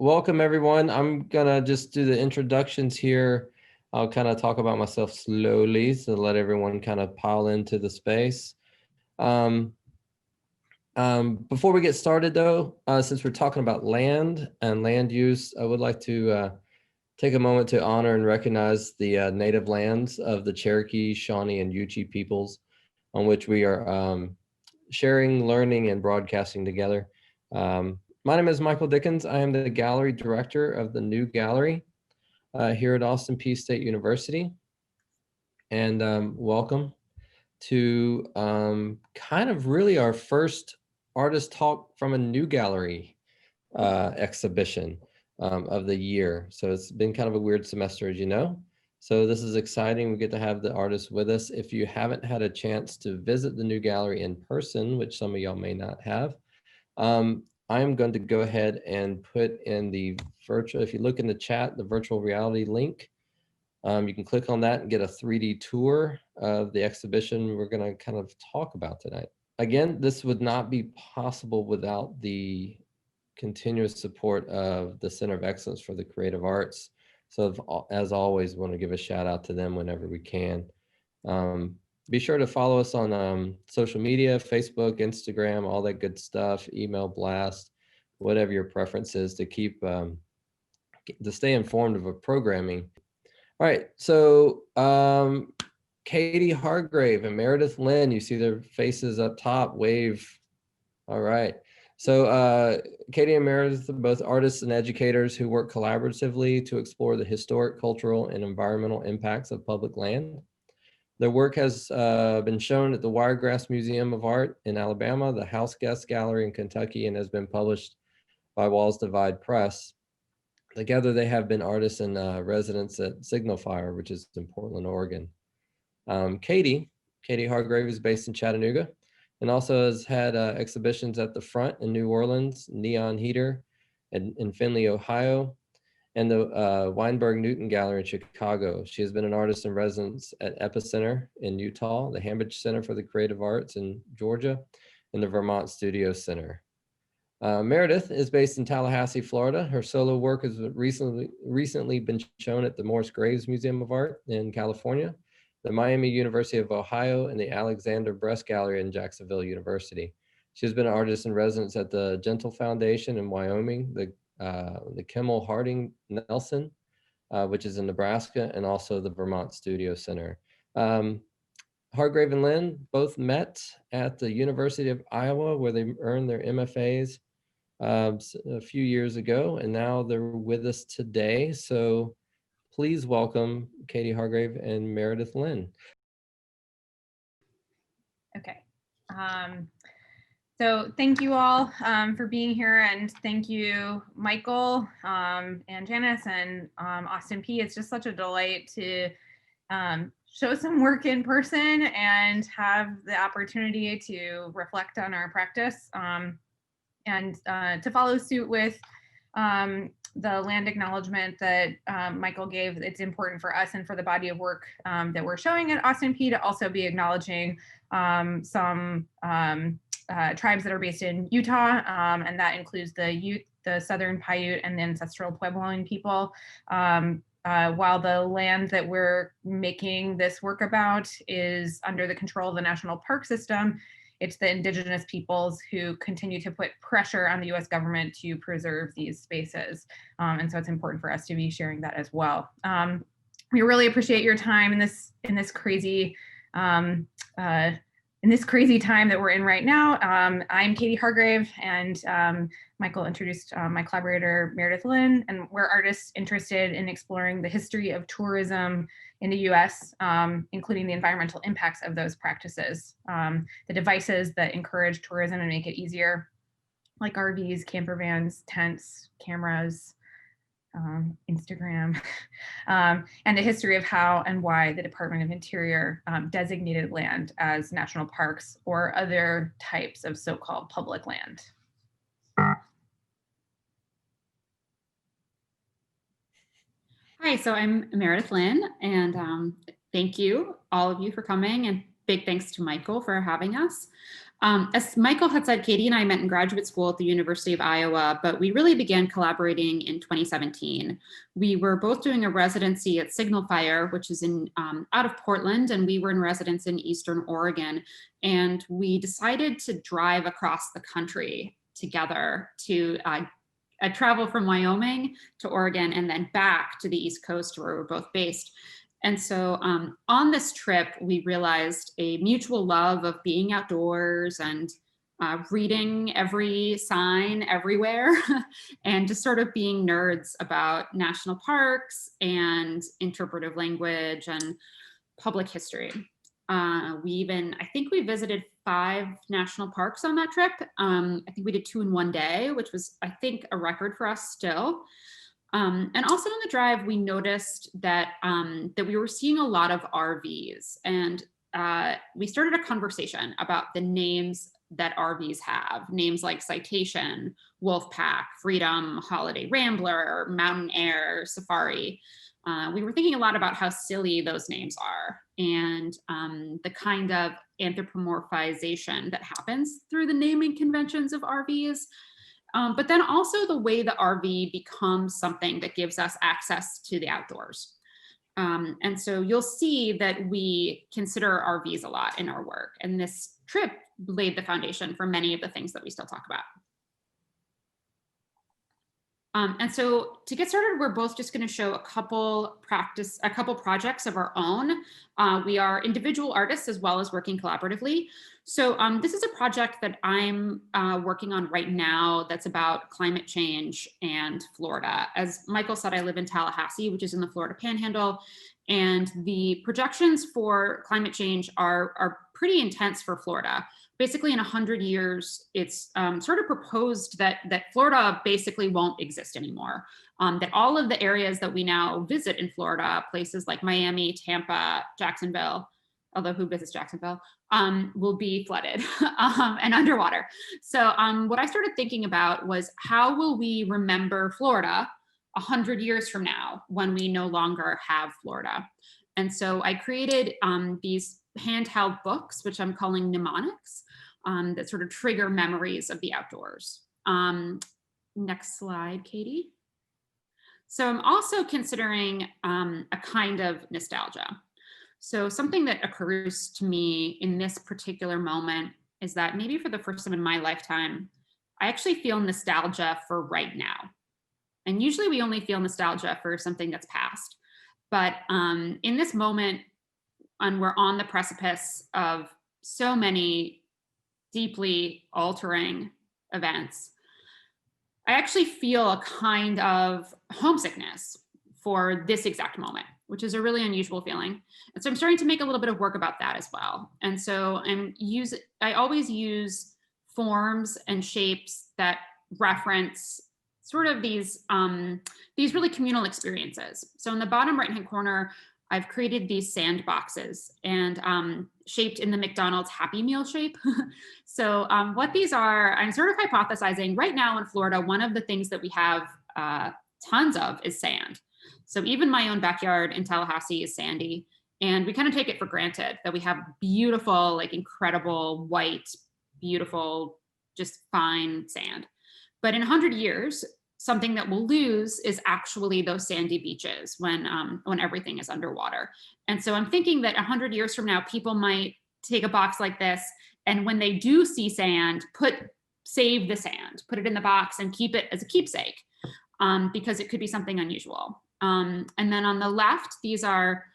welcome everyone. I'm gonna just do the introductions here. I'll kind of talk about myself slowly to let everyone kind of pile into the space. Before we get started though, since we're talking about land and land use, I would like to take a moment to honor and recognize the native lands of the Cherokee, Shawnee, and Yuchi peoples on which we are sharing, learning, and broadcasting together. My name is Michael Dickens. I am the gallery director of the new gallery here at Austin Peay State University. And welcome to kind of really our first artist talk from a new gallery exhibition of the year. So it's been kind of a weird semester, as you know. So this is exciting. We get to have the artists with us. If you haven't had a chance to visit the new gallery in person, which some of y'all may not have, I'm going to go ahead and put in the virtual, if you look in the chat, the virtual reality link, you can click on that and get a 3D tour of the exhibition we're going to kind of talk about tonight. Again, this would not be possible without the continuous support of the Center of Excellence for the Creative Arts. So as always, want to give a shout out to them whenever we can. Be sure to follow us on social media, Facebook, Instagram, all that good stuff, email blast, whatever your preference is to keep, to stay informed of our programming. All right, so Katie Hargrave and Meredith Lynn, you see their faces up top, wave. All right. So Katie and Meredith are both artists and educators who work collaboratively to explore the historic, cultural, and environmental impacts of public land. Their work has been shown at the Wiregrass Museum of Art in Alabama, the House Guest Gallery in Kentucky, and has been published by Walls Divide Press. Together, they have been artists in residence at Signal Fire, which is in Portland, Oregon. Katie Hargrave is based in Chattanooga and also has had exhibitions at the Front in New Orleans, Neon Heater in Findlay, Ohio, and the Weinberg Newton Gallery in Chicago. She has been an artist in residence at Epicenter in Utah, the Hambridge Center for the Creative Arts in Georgia, and the Vermont Studio Center. Meredith is based in Tallahassee, Florida. Her solo work has recently been shown at the Morris Graves Museum of Art in California, the Miami University of Ohio, and the Alexander Bress Gallery in Jacksonville University. She has been an artist in residence at the Gentle Foundation in Wyoming, the Kimmel Harding Nelson, which is in Nebraska, and also the Vermont Studio Center. Hargrave and Lynn both met at the University of Iowa, where they earned their MFAs a few years ago, and now they're with us today. So please welcome Katie Hargrave and Meredith Lynn. Okay. So thank you all for being here, and thank you, Michael and Janice and Austin Peay. It's just such a delight to show some work in person and have the opportunity to reflect on our practice and to follow suit with the land acknowledgement that Michael gave. It's important for us and for the body of work that we're showing at Austin Peay to also be acknowledging some tribes that are based in Utah, and that includes the Southern Paiute and the ancestral Puebloan people. While the land that we're making this work about is under the control of the National Park System, it's the indigenous peoples who continue to put pressure on the US government to preserve these spaces. And so it's important for us to be sharing that as well. We really appreciate your time in this crazy time that we're in right now. I'm Katie Hargrave, and Michael introduced my collaborator, Meredith Lynn, and we're artists interested in exploring the history of tourism in the US, including the environmental impacts of those practices, the devices that encourage tourism and make it easier, like RVs, camper vans, tents, cameras, Instagram, and the history of how and why the Department of Interior designated land as national parks or other types of so-called public land. Hi, so I'm Meredith Lynn, and thank you, all of you, for coming, and big thanks to Michael for having us. As Michael had said, Katie and I met in graduate school at the University of Iowa, but we really began collaborating in 2017. We were both doing a residency at Signal Fire, which is in out of Portland, and we were in residence in Eastern Oregon. And we decided to drive across the country together to travel from Wyoming to Oregon and then back to the East Coast where we're both based. And so on this trip, we realized a mutual love of being outdoors and reading every sign everywhere and just sort of being nerds about national parks and interpretive language and public history. I think we visited 5 national parks on that trip. I think we did 2 in one day, which was, I think, a record for us still. And also on the drive, we noticed that that we were seeing a lot of RVs, and we started a conversation about the names that RVs have, names like Citation, Wolfpack, Freedom, Holiday Rambler, Mountain Air, Safari. We were thinking a lot about how silly those names are and the kind of anthropomorphization that happens through the naming conventions of RVs. But then also the way the RV becomes something that gives us access to the outdoors. And so you'll see that we consider RVs a lot in our work. And this trip laid the foundation for many of the things that we still talk about. And so to get started, we're both just going to show a couple projects of our own. We are individual artists as well as working collaboratively. So this is a project that I'm working on right now that's about climate change and Florida. As Michael said, I live in Tallahassee, which is in the Florida Panhandle. And the projections for climate change are pretty intense for Florida. Basically, in 100 years, it's sort of proposed that Florida basically won't exist anymore. That all of the areas that we now visit in Florida, places like Miami, Tampa, Jacksonville, although who visits Jacksonville, will be flooded and underwater. So what I started thinking about was, how will we remember Florida 100 years from now when we no longer have Florida? And so I created these handheld books, which I'm calling mnemonics, that sort of trigger memories of the outdoors. Next slide, Katie. So I'm also considering a kind of nostalgia. So something that occurs to me in this particular moment is that maybe for the first time in my lifetime, I actually feel nostalgia for right now. And usually we only feel nostalgia for something that's past. But in this moment, and we're on the precipice of so many deeply altering events, I actually feel a kind of homesickness for this exact moment, which is a really unusual feeling. And so I'm starting to make a little bit of work about that as well. And so I always use forms and shapes that reference sort of these really communal experiences. So in the bottom right-hand corner, I've created these sandboxes and shaped in the McDonald's Happy Meal shape. So what these are, I'm sort of hypothesizing right now in Florida, one of the things that we have tons of is sand. So even my own backyard in Tallahassee is sandy. And we kind of take it for granted that we have beautiful, like incredible white, beautiful, just fine sand. But in 100 years, something that we'll lose is actually those sandy beaches when everything is underwater. And so I'm thinking that 100 years from now, people might take a box like this, and when they do see sand, save the sand, put it in the box and keep it as a keepsake, because it could be something unusual. And then on the left, these are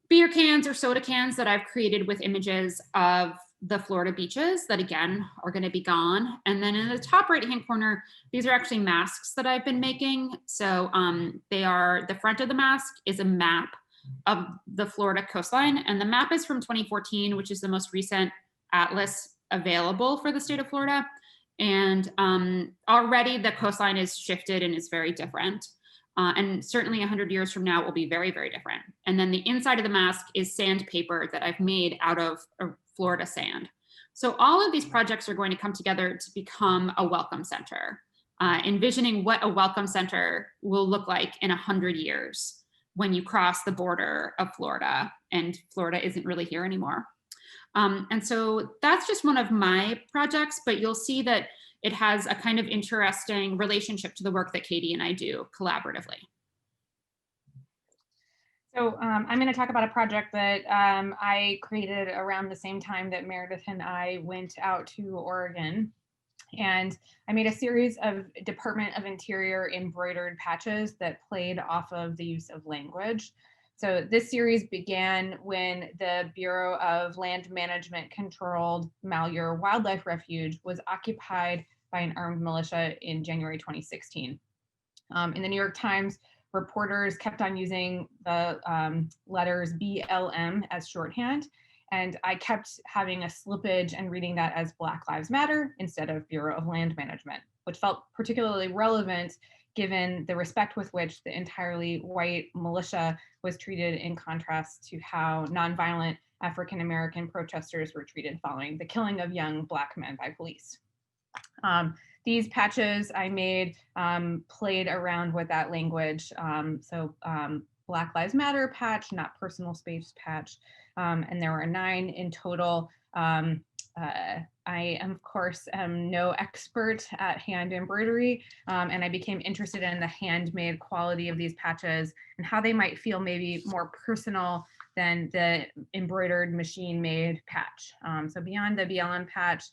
beer cans or soda cans that I've created with images of the Florida beaches that, again, are going to be gone. And then in the top right-hand corner, these are actually masks that I've been making. So the front of the mask is a map of the Florida coastline. And the map is from 2014, which is the most recent atlas available for the state of Florida. And already the coastline is shifted and is very different. And certainly 100 years from now, it will be very, very different. And then the inside of the mask is sandpaper that I've made out of Florida sand. So all of these projects are going to come together to become a welcome center, envisioning what a welcome center will look like in 100 years when you cross the border of Florida and Florida isn't really here anymore. And so that's just one of my projects, but you'll see that it has a kind of interesting relationship to the work that Katie and I do collaboratively. So I'm going to talk about a project that I created around the same time that Meredith and I went out to Oregon. And I made a series of Department of Interior embroidered patches that played off of the use of language. So this series began when the Bureau of Land Management controlled Malheur Wildlife Refuge was occupied by an armed militia in January 2016. In the New York Times, reporters kept on using the letters BLM as shorthand, and I kept having a slippage and reading that as Black Lives Matter instead of Bureau of Land Management, which felt particularly relevant given the respect with which the entirely white militia was treated, in contrast to how nonviolent African-American protesters were treated following the killing of young Black men by police. These patches I made played around with that language. Black Lives Matter patch, not personal space patch. And there were 9 in total. I, of course, am no expert at hand embroidery, and I became interested in the handmade quality of these patches and how they might feel maybe more personal than the embroidered machine-made patch. So beyond the BLM patch,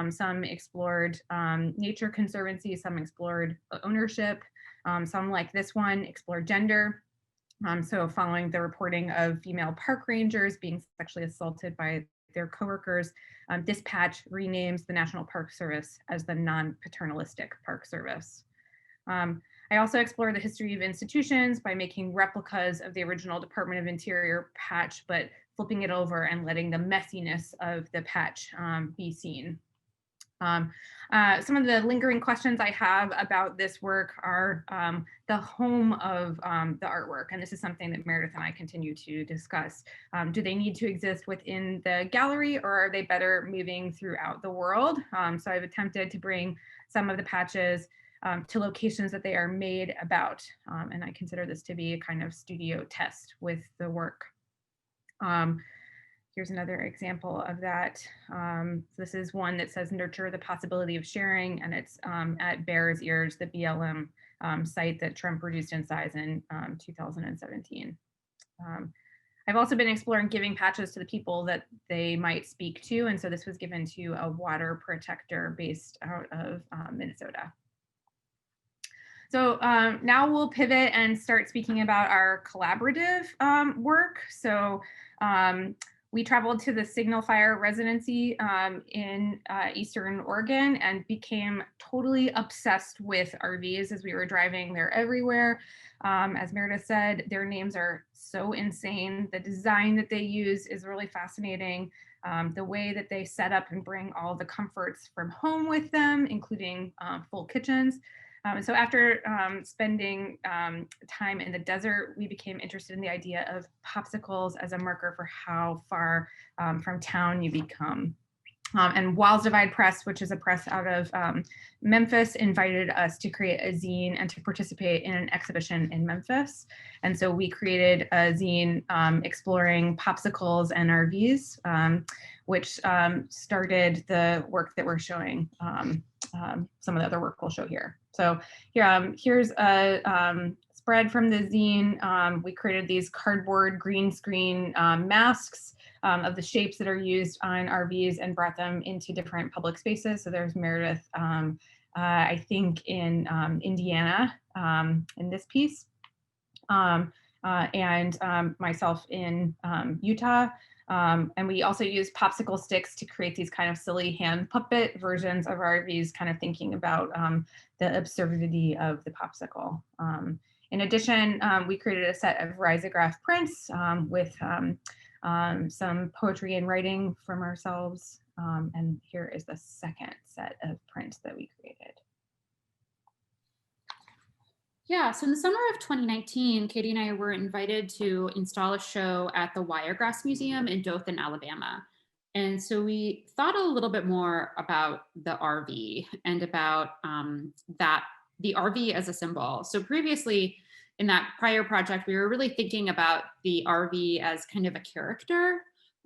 some explored nature conservancy, some explored ownership, some like this one explored gender. So following the reporting of female park rangers being sexually assaulted by their coworkers, this patch renames the National Park Service as the Non-Paternalistic Park Service. I also explored the history of institutions by making replicas of the original Department of Interior patch, but flipping it over and letting the messiness of the patch be seen. Some of the lingering questions I have about this work are the home of the artwork, and this is something that Meredith and I continue to discuss. Do they need to exist within the gallery, or are they better moving throughout the world? So I've attempted to bring some of the patches to locations that they are made about, and I consider this to be a kind of studio test with the work. Here's another example of that. This is one that says nurture the possibility of sharing, and it's at Bears Ears, the BLM site that Trump reduced in size in 2017. I've also been exploring giving patches to the people that they might speak to, and so this was given to a water protector based out of Minnesota. So now we'll pivot and start speaking about our collaborative work. So we traveled to the Signal Fire residency in Eastern Oregon and became totally obsessed with RVs as we were driving. They're everywhere. As Meredith said, their names are so insane. The design that they use is really fascinating. The way that they set up and bring all the comforts from home with them, including full kitchens. So after spending time in the desert, we became interested in the idea of popsicles as a marker for how far from town you become. And Walls Divide Press, which is a press out of Memphis, invited us to create a zine and to participate in an exhibition in Memphis. And so we created a zine exploring popsicles and RVs, which started the work that we're showing, some of the other work we'll show here. So here's a spread from the zine. We created these cardboard green screen masks of the shapes that are used on RVs and brought them into different public spaces. So there's Meredith, I think in Indiana in this piece, and myself in Utah. And we also use popsicle sticks to create these kind of silly hand puppet versions of RVs, kind of thinking about the absurdity of the popsicle. In addition, we created a set of risograph prints with some poetry and writing from ourselves. And here is the second set of prints that we created. Yeah, so in the summer of 2019, Katie and I were invited to install a show at the Wiregrass Museum in Dothan, Alabama. And so we thought a little bit more about the RV and about the RV as a symbol. So previously in that prior project, we were really thinking about the RV as kind of a character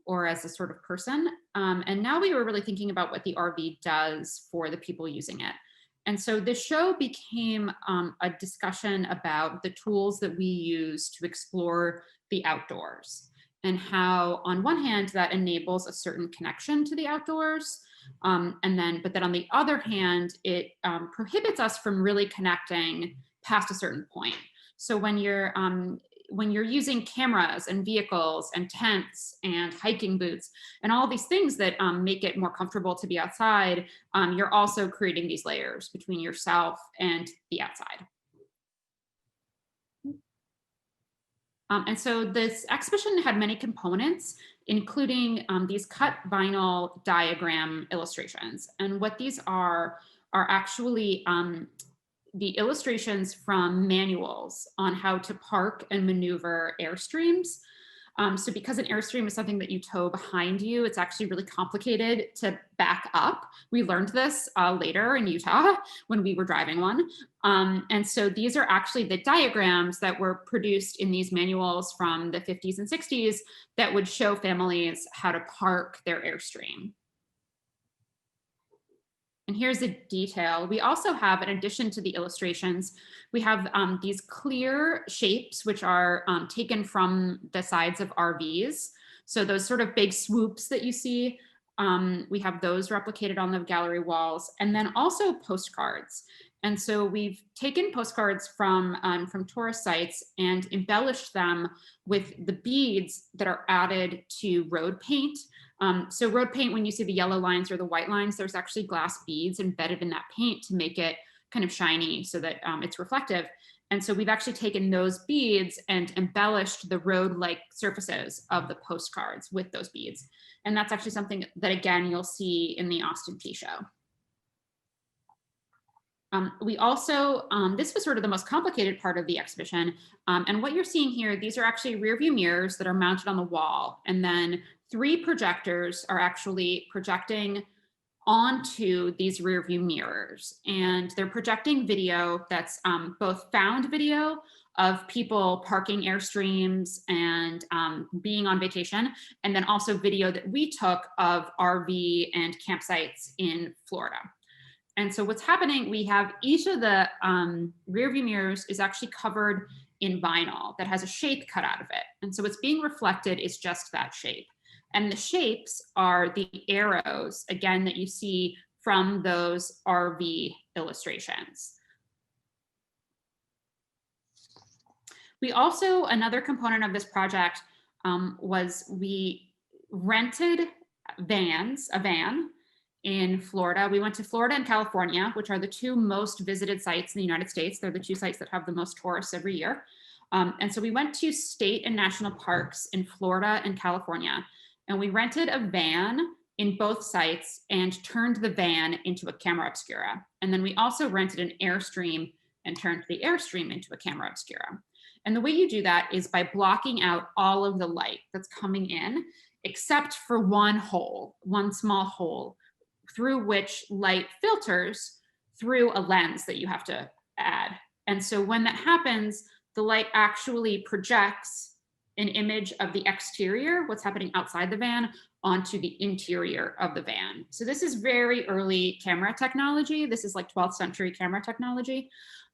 or as a sort of person. And now we were really thinking about what the RV does for the people using it. And so this show became a discussion about the tools that we use to explore the outdoors, and how on one hand that enables a certain connection to the outdoors, but then on the other hand, it prohibits us from really connecting past a certain point. So when you're using cameras and vehicles and tents and hiking boots and all these things that make it more comfortable to be outside, you're also creating these layers between yourself and the outside. And so this exhibition had many components, including these cut vinyl diagram illustrations. And what these are actually the illustrations from manuals on how to park and maneuver Airstreams. So because an Airstream is something that you tow behind you, it's actually really complicated to back up. We learned this later in Utah when we were driving one. And so these are actually the diagrams that were produced in these manuals from the 50s and 60s that would show families how to park their Airstream. And here's a detail. We also have, in addition to the illustrations, we have these clear shapes, which are taken from the sides of RVs. So those sort of big swoops that you see, we have those replicated on the gallery walls, and then also postcards. And so we've taken postcards from tourist sites and embellished them with the beads that are added to road paint. So road paint, when you see the yellow lines or the white lines, there's actually glass beads embedded in that paint to make it kind of shiny so that it's reflective. And so we've actually taken those beads and embellished the road-like surfaces of the postcards with those beads. And that's actually something that, again, you'll see in the Austin Peay show. We also, this was sort of the most complicated part of the exhibition. And what you're seeing here, these are actually rear view mirrors that are mounted on the wall. And then 3 projectors are actually projecting onto these rear view mirrors. And they're projecting video that's both found video of people parking Airstreams and being on vacation, and then also video that we took of RV and campsites in Florida. And so what's happening, we have each of the rear view mirrors is actually covered in vinyl that has a shape cut out of it. And so what's being reflected is just that shape. And the shapes are the arrows, again, that you see from those RV illustrations. We also, another component of this project was we rented a van in Florida. We went to Florida and California, which are the 2 most visited sites in the United States. They're the 2 sites that have the most tourists every year. And so we went to state and national parks in Florida and California, and we rented a van in both sites and turned the van into a camera obscura. And then we also rented an Airstream and turned the Airstream into a camera obscura. And the way you do that is by blocking out all of the light that's coming in, except for one small hole, through which light filters through a lens that you have to add. And so when that happens, the light actually projects an image of the exterior, what's happening outside the van, onto the interior of the van. So this is very early camera technology. This is like 12th century camera technology.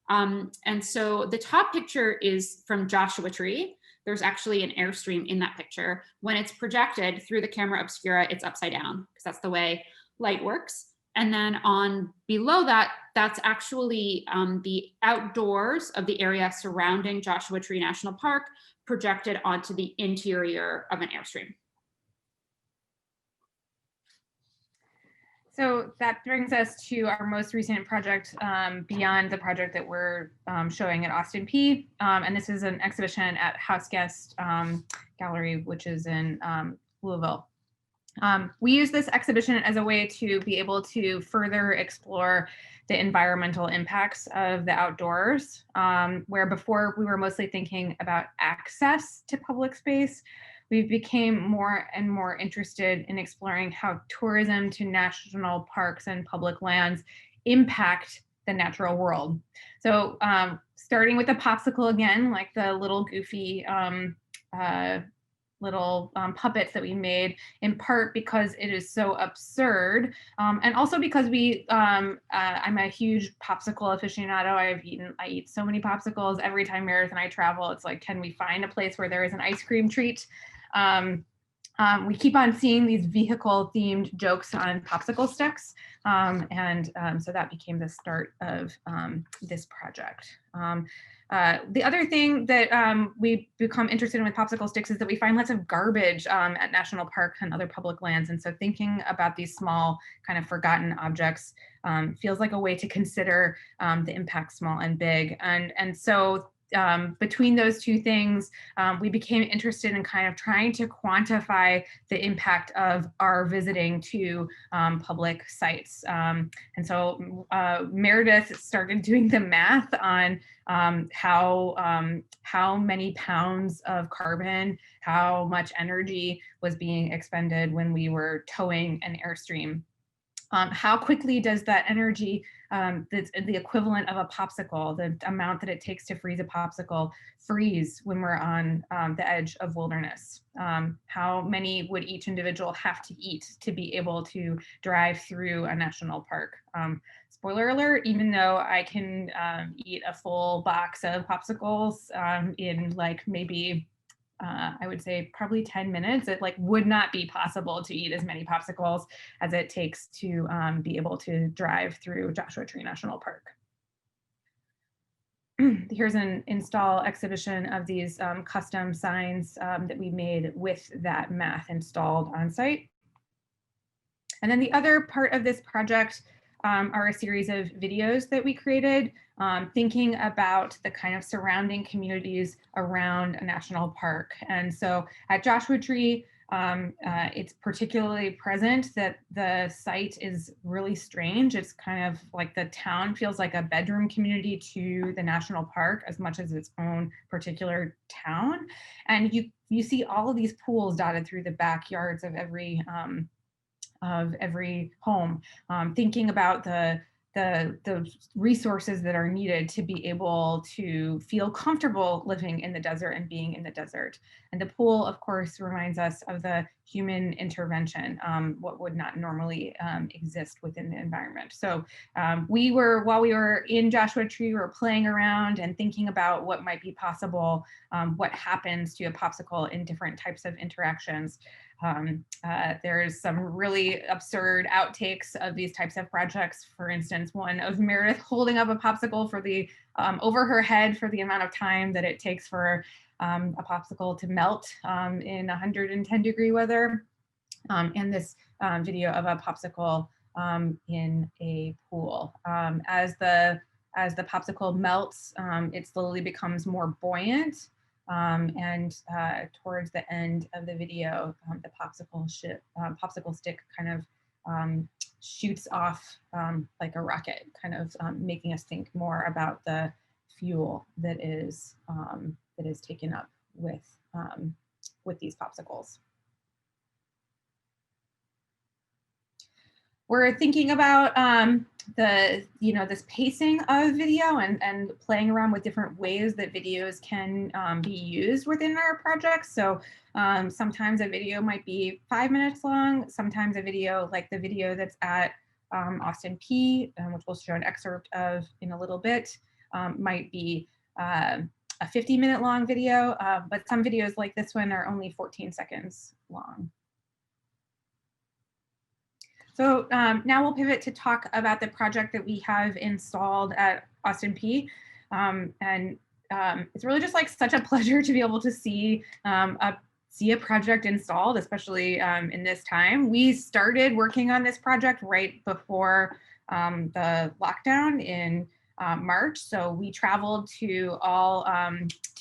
And so the top picture is from Joshua Tree. There's actually an Airstream in that picture. When it's projected through the camera obscura, it's upside down, because that's the way light works. And then on below that, that's actually the outdoors of the area surrounding Joshua Tree National Park projected onto the interior of an Airstream. So that brings us to our most recent project beyond the project that we're showing at Austin Peay. And this is an exhibition at House Guest Gallery, which is in Louisville. We use this exhibition as a way to be able to further explore the environmental impacts of the outdoors, where before we were mostly thinking about access to public space. We became more and more interested in exploring how tourism to national parks and public lands impact the natural world. So starting with the Popsicle again, like the little goofy little puppets that we made, in part because it is so absurd, and also because I'm a huge popsicle aficionado. I eat so many popsicles every time Meredith and I travel. It's like, can we find a place where there is an ice cream treat? We keep on seeing these vehicle-themed jokes on popsicle sticks, so that became the start of this project. The other thing that we've become interested in with popsicle sticks is that we find lots of garbage at national parks and other public lands. And so thinking about these small kind of forgotten objects feels like a way to consider the impact, small and big. And so between those two things, we became interested in kind of trying to quantify the impact of our visiting to public sites. And so Meredith started doing the math on how many pounds of carbon, how much energy was being expended when we were towing an Airstream. How quickly does that energy, that's the equivalent of a popsicle, the amount that it takes to freeze a popsicle, freeze when we're on the edge of wilderness? How many would each individual have to eat to be able to drive through a national park? Spoiler alert, even though I can eat a full box of popsicles in like maybe I would say probably 10 minutes, it like would not be possible to eat as many popsicles as it takes to be able to drive through Joshua Tree National Park. Here's an install exhibition of these custom signs that we made with that math installed on site. And then the other part of this project are a series of videos that we created, thinking about the kind of surrounding communities around a national park. And so at Joshua Tree, it's particularly present that the site is really strange. It's kind of like the town feels like a bedroom community to the national park as much as its own particular town. And you see all of these pools dotted through the backyards of every home, thinking about the resources that are needed to be able to feel comfortable living in the desert and being in the desert. And the pool, of course, reminds us of the human intervention, what would not normally exist within the environment. So while we were in Joshua Tree, we were playing around and thinking about what might be possible, what happens to a popsicle in different types of interactions. There's some really absurd outtakes of these types of projects. For instance, one of Meredith holding up a popsicle for the over her head for the amount of time that it takes for a popsicle to melt in 110-degree weather, and this video of a popsicle in a pool. As the popsicle melts, it slowly becomes more buoyant. And towards the end of the video, the popsicle stick kind of shoots off like a rocket, kind of making us think more about the fuel that is taken up with these popsicles. We're thinking about this pacing of video and playing around with different ways that videos can be used within our projects. So sometimes a video might be 5 minutes long. Sometimes a video, like the video that's at Austin P, which we'll show an excerpt of in a little bit, might be a 50-minute long video, but some videos like this one are only 14 seconds long. So now we'll pivot to talk about the project that we have installed at Austin P. It's really just like such a pleasure to be able to see a project installed, especially in this time. We started working on this project right before the lockdown in March. So we traveled to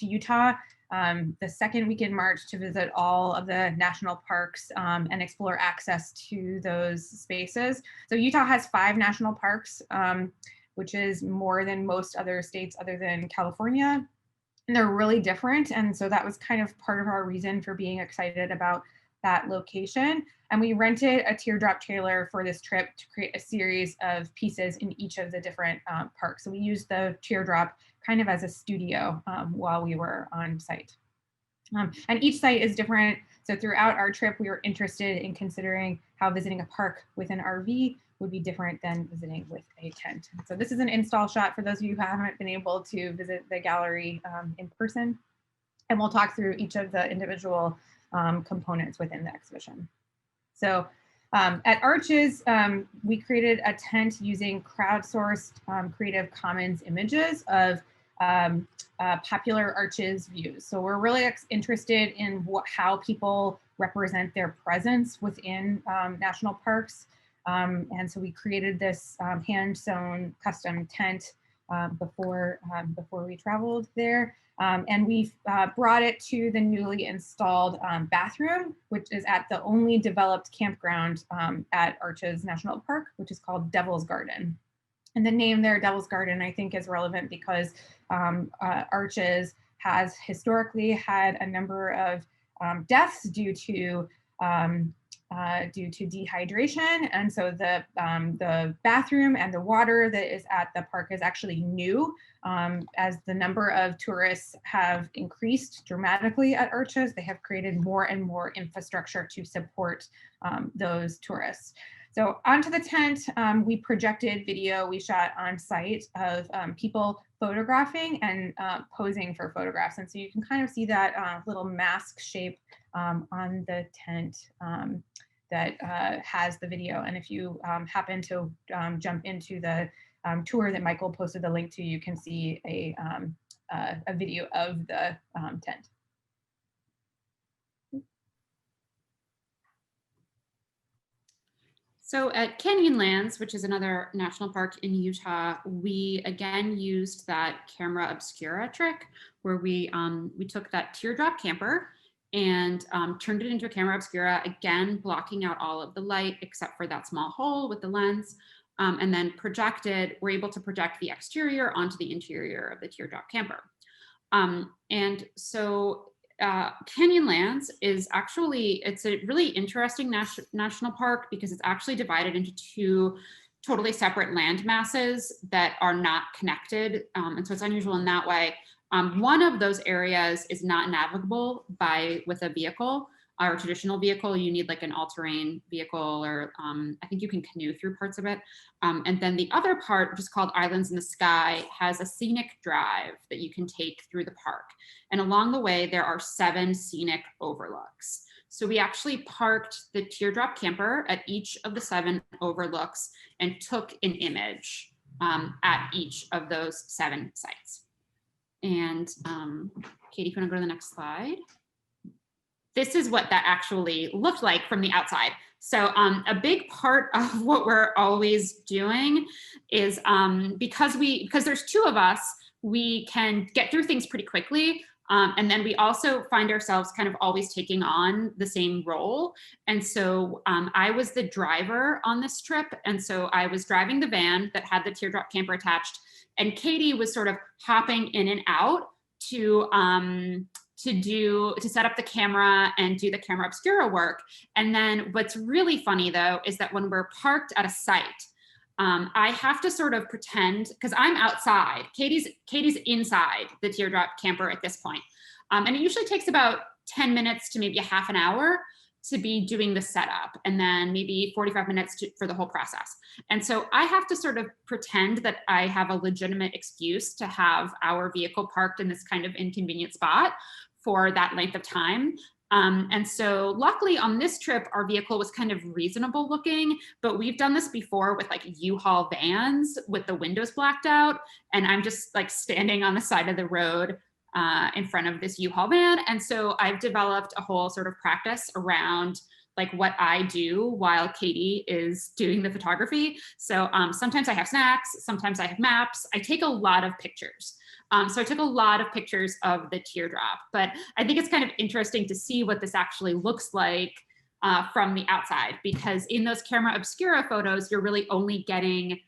Utah the second week in March to visit all of the national parks and explore access to those spaces. So Utah has 5 national parks, which is more than most other states other than California. And they're really different. And so that was kind of part of our reason for being excited about that location. And we rented a teardrop trailer for this trip to create a series of pieces in each of the different parks. So we used the teardrop kind of as a studio while we were on site. And each site is different. So throughout our trip, we were interested in considering how visiting a park with an RV would be different than visiting with a tent. So this is an install shot for those of you who haven't been able to visit the gallery in person. And we'll talk through each of the individual components within the exhibition. So at Arches, we created a tent using crowdsourced Creative Commons images of popular Arches views. So we're really interested in how people represent their presence within national parks. And so we created this hand-sewn custom tent before we traveled there. And we've brought it to the newly installed bathroom, which is at the only developed campground at Arches National Park, which is called Devil's Garden. And the name there, Devil's Garden, I think is relevant because Arches has historically had a number of deaths due to dehydration. And so the bathroom and the water that is at the park is actually new. As the number of tourists have increased dramatically at Arches, they have created more and more infrastructure to support those tourists. So onto the tent, we projected video we shot on site of people photographing and posing for photographs. And so you can kind of see that little mask shape on the tent that has the video. And if you happen to jump into the tour that Michael posted the link to, you can see a video of the tent. So at Canyonlands, which is another national park in Utah, we again used that camera obscura trick where we took that teardrop camper and turned it into a camera obscura, again, blocking out all of the light except for that small hole with the lens, and then we're able to project the exterior onto the interior of the teardrop camper. And so Canyonlands is actually, it's a really interesting national park because it's actually divided into two totally separate land masses that are not connected. And so it's unusual in that way. One of those areas is not navigable with a vehicle or a traditional vehicle. You need like an all-terrain vehicle, or I think you can canoe through parts of it. And then the other part, which is called Islands in the Sky, has a scenic drive that you can take through the park. And along the way, there are 7 scenic overlooks. So we actually parked the teardrop camper at each of the 7 overlooks and took an image at each of those 7 sites. And Katie, if you want to go to the next slide. This is what that actually looked like from the outside. So a big part of what we're always doing is because there's 2 of us, we can get through things pretty quickly. And then we also find ourselves kind of always taking on the same role. And so I was the driver on this trip. And so I was driving the van that had the teardrop camper attached. And Katie was sort of hopping in and out to set up the camera and do the camera obscura work. And then what's really funny though, is that when we're parked at a site, I have to sort of pretend, because I'm outside, Katie's inside the teardrop camper at this point. And it usually takes about 10 minutes to maybe a half an hour to be doing the setup, and then maybe 45 minutes for the whole process. And so I have to sort of pretend that I have a legitimate excuse to have our vehicle parked in this kind of inconvenient spot for that length of time. And so luckily on this trip, our vehicle was kind of reasonable looking, but we've done this before with like U-Haul vans with the windows blacked out. And I'm just like standing on the side of the road in front of this U-Haul van. And so I've developed a whole sort of practice around like what I do while Katie is doing the photography. So sometimes I have snacks, sometimes I have maps. I take a lot of pictures. So I took a lot of pictures of the teardrop, but I think it's kind of interesting to see what this actually looks like from the outside, because in those camera obscura photos, you're really only getting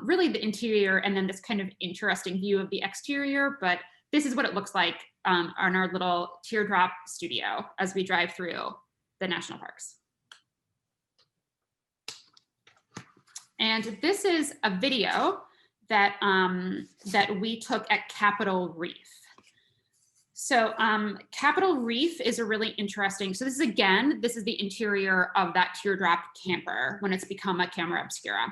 really the interior and then this kind of interesting view of the exterior. But this is what it looks like on our little teardrop studio as we drive through the national parks. And this is a video that we took at Capitol Reef. So Capitol Reef is a really interesting, so this is the interior of that teardrop camper when it's become a camera obscura.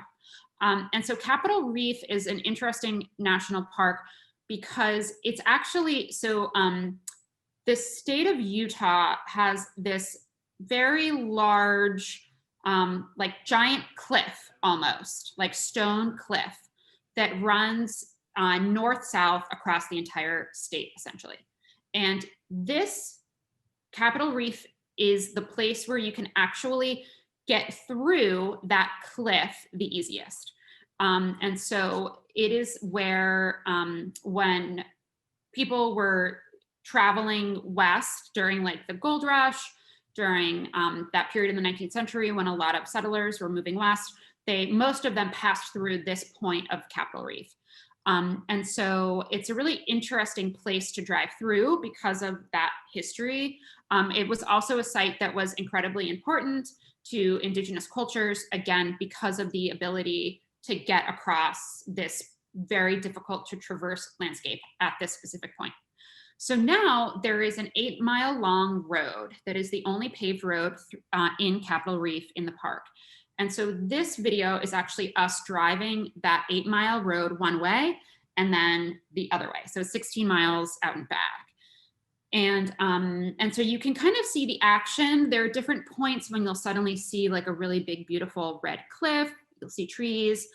And so Capitol Reef is an interesting national park because it's actually, the state of Utah has this very large, like giant cliff almost, like stone cliff that runs north-south across the entire state essentially. And this Capitol Reef is the place where you can actually get through that cliff the easiest. And so it is where when people were traveling west during like the gold rush, during that period in the 19th century when a lot of settlers were moving west, most of them passed through this point of Capitol Reef. And so it's a really interesting place to drive through because of that history. It was also a site that was incredibly important to Indigenous cultures, again, because of the ability to get across this very difficult to traverse landscape at this specific point. So now there is an 8-mile long road that is the only paved road in Capitol Reef in the park. And so this video is actually us driving that 8-mile road one way and then the other way. So 16 miles out and back. And so you can kind of see the action. There are different points when you'll suddenly see like a really big, beautiful red cliff. You'll see trees.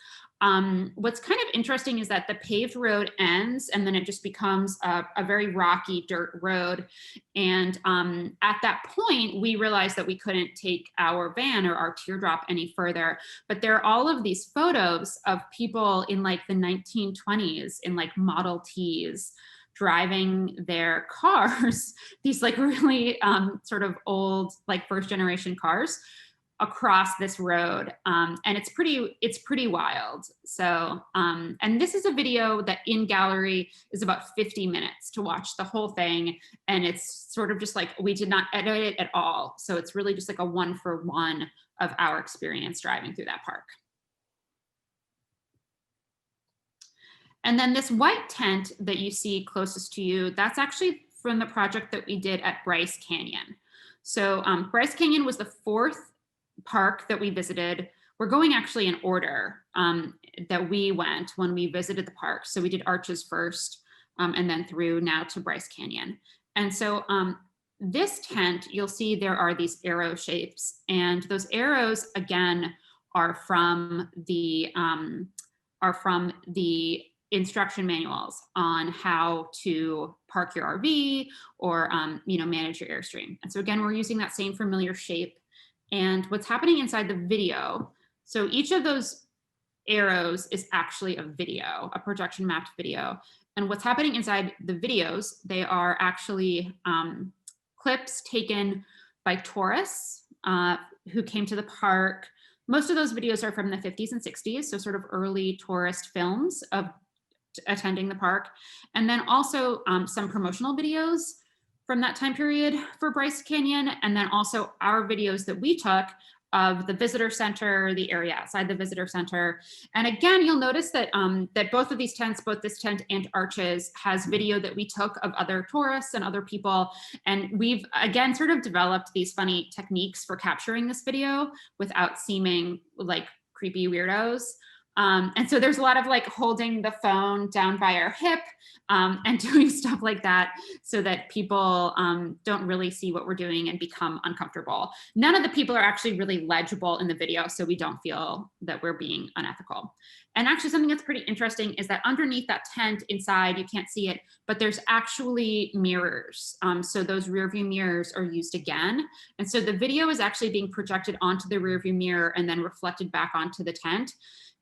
What's kind of interesting is that the paved road ends and then it just becomes a very rocky dirt road. And at that point, we realized that we couldn't take our van or our teardrop any further. But there are all of these photos of people in like the 1920s in like Model Ts driving their cars, these like really sort of old, like first generation cars across this road. And it's pretty wild. So, and this is a video that in gallery is about 50 minutes to watch the whole thing. And it's sort of just like, we did not edit it at all. So it's really just like a 1-for-1 of our experience driving through that park. And then this white tent that you see closest to you, that's actually from the project that we did at Bryce Canyon. So Bryce Canyon was the 4th park that we visited. We're going actually in order that we went when we visited the park. So we did Arches first and then through now to Bryce Canyon. And so this tent, you'll see there are these arrow shapes, and those arrows again are from the instruction manuals on how to park your RV or manage your Airstream. And so again, we're using that same familiar shape. And what's happening inside the video, so each of those arrows is actually a video, a projection mapped video. And what's happening inside the videos, they are actually clips taken by tourists who came to the park. Most of those videos are from the 50s and 60s, so sort of early tourist films of attending the park. And then also some promotional videos from that time period for Bryce Canyon, and then also our videos that we took of the visitor center, the area outside the visitor center. And again, you'll notice that that both of these tents, both this tent and Arches, has video that we took of other tourists and other people. And we've again sort of developed these funny techniques for capturing this video without seeming like creepy weirdos. And so there's a lot of like holding the phone down by our hip and doing stuff like that so that people don't really see what we're doing and become uncomfortable. None of the people are actually really legible in the video, so we don't feel that we're being unethical. And actually something that's pretty interesting is that underneath that tent inside, you can't see it, but there's actually mirrors. So those rear view mirrors are used again. And so the video is actually being projected onto the rear view mirror and then reflected back onto the tent.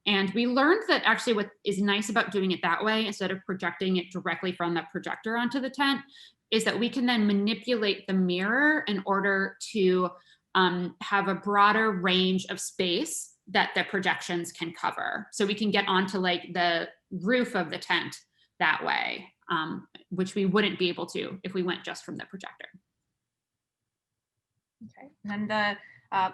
And we learned that actually what is nice about doing it that way, instead of projecting it directly from the projector onto the tent, is that we can then manipulate the mirror in order to have a broader range of space that the projections can cover. So we can get onto like the roof of the tent that way, which we wouldn't be able to if we went just from the projector. Okay, and the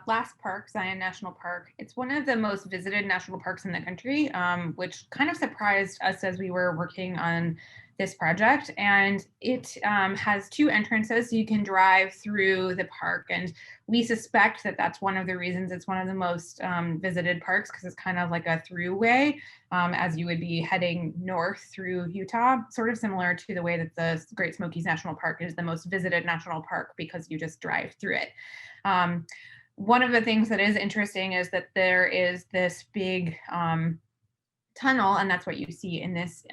last park, Zion National Park, it's one of the most visited national parks in the country, which kind of surprised us as we were working on this project, and it has 2 entrances. So you can drive through the park, and we suspect that that's one of the reasons it's one of the most visited parks, because it's kind of like a throughway as you would be heading north through Utah, sort of similar to the way that the Great Smokies National Park is the most visited national park, because you just drive through it. One of the things that is interesting is that there is this big tunnel, and that's what you see in this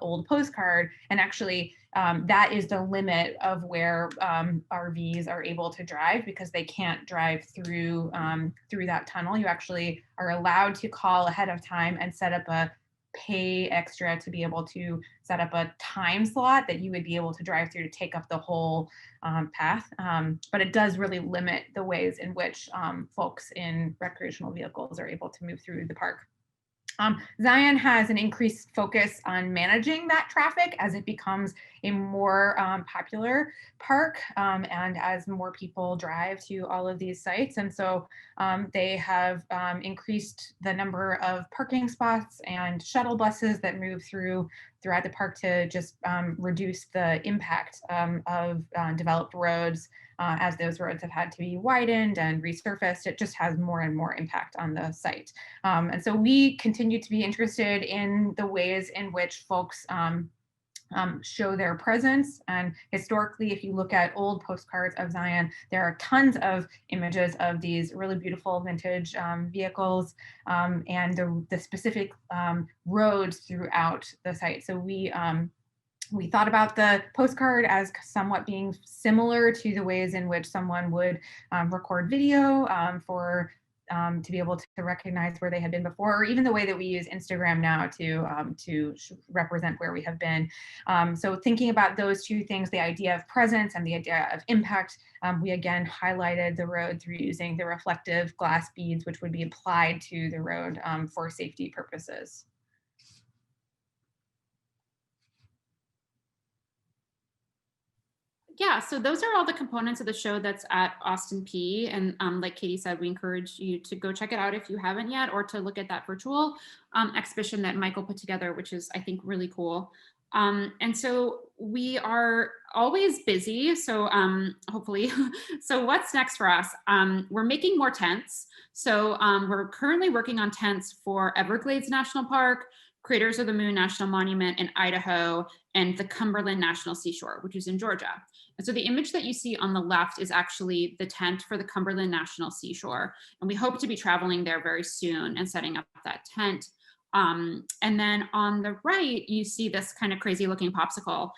old postcard. And actually, that is the limit of where RVs are able to drive, because they can't drive through through that tunnel. You actually are allowed to call ahead of time and set up a pay extra to be able to set up a time slot that you would be able to drive through to take up the whole path. But it does really limit the ways in which folks in recreational vehicles are able to move through the park. Zion has an increased focus on managing that traffic as it becomes a more popular park, and as more people drive to all of these sites. And so they have increased the number of parking spots and shuttle buses that move throughout the park to just reduce the impact of developed roads. As those roads have had to be widened and resurfaced, it just has more and more impact on the site. And so we continue to be interested in the ways in which folks show their presence. And historically, if you look at old postcards of Zion, there are tons of images of these really beautiful vintage vehicles and the specific roads throughout the site. So we thought about the postcard as somewhat being similar to the ways in which someone would record video to be able to recognize where they had been before, or even the way that we use Instagram now to represent where we have been. So thinking about those 2 things, the idea of presence and the idea of impact, we again highlighted the road through using the reflective glass beads, which would be applied to the road for safety purposes. Yeah, so those are all the components of the show that's at Austin P. And like Katie said, we encourage you to go check it out if you haven't yet, or to look at that virtual exhibition that Michael put together, which is, I think, really cool. And so we are always busy, so hopefully. So what's next for us? We're making more tents. So we're currently working on tents for Everglades National Park, Craters of the Moon National Monument in Idaho, and the Cumberland National Seashore, which is in Georgia. And so the image that you see on the left is actually the tent for the Cumberland National Seashore. And we hope to be traveling there very soon and setting up that tent. And then on the right, you see this kind of crazy looking popsicle.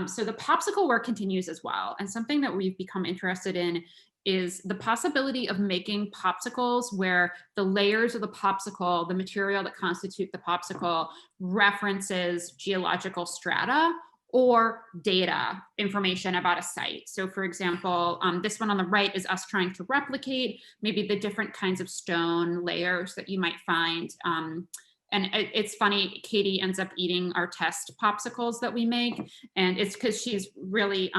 So the popsicle work continues as well. And something that we've become interested in is the possibility of making popsicles where the layers of the popsicle, the material that constitute the popsicle, references geological strata or data information about a site. So for example, this one on the right is us trying to replicate maybe the different kinds of stone layers that you might find. And it's funny, Katie ends up eating our test popsicles that we make. And it's because she's really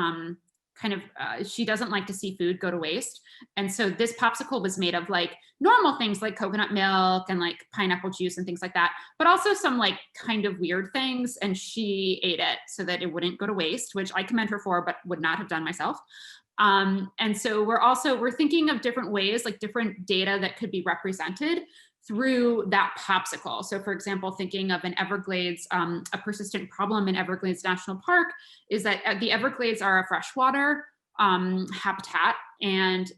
she doesn't like to see food go to waste. And so this popsicle was made of like normal things like coconut milk and like pineapple juice and things like that, but also some like kind of weird things. And she ate it so that it wouldn't go to waste, which I commend her for, but would not have done myself. And so we're thinking of different ways, like different data that could be represented through that popsicle. So for example, thinking of an Everglades, a persistent problem in Everglades National Park is that the Everglades are a freshwater habitat, and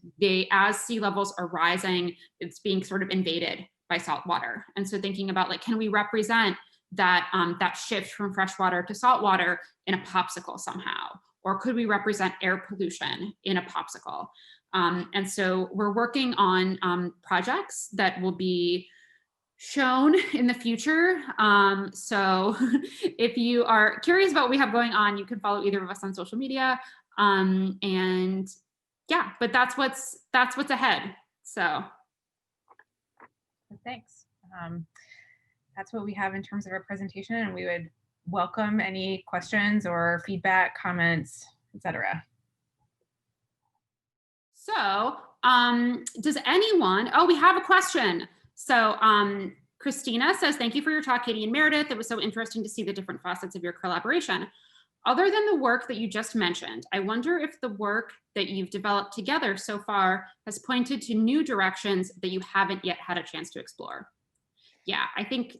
as sea levels are rising, it's being sort of invaded by salt water. And so thinking about like, can we represent that, that shift from freshwater to saltwater in a popsicle somehow? Or could we represent air pollution in a popsicle? And so we're working on projects that will be shown in the future. So if you are curious about what we have going on, you can follow either of us on social media. And yeah, but that's what's ahead. So thanks. That's what we have in terms of our presentation, and we would welcome any questions or feedback, comments, etc. So, does anyone, we have a question. So Christina says, thank you for your talk, Katie and Meredith. It was so interesting to see the different facets of your collaboration. Other than the work that you just mentioned, I wonder if the work that you've developed together so far has pointed to new directions that you haven't yet had a chance to explore. Yeah, I think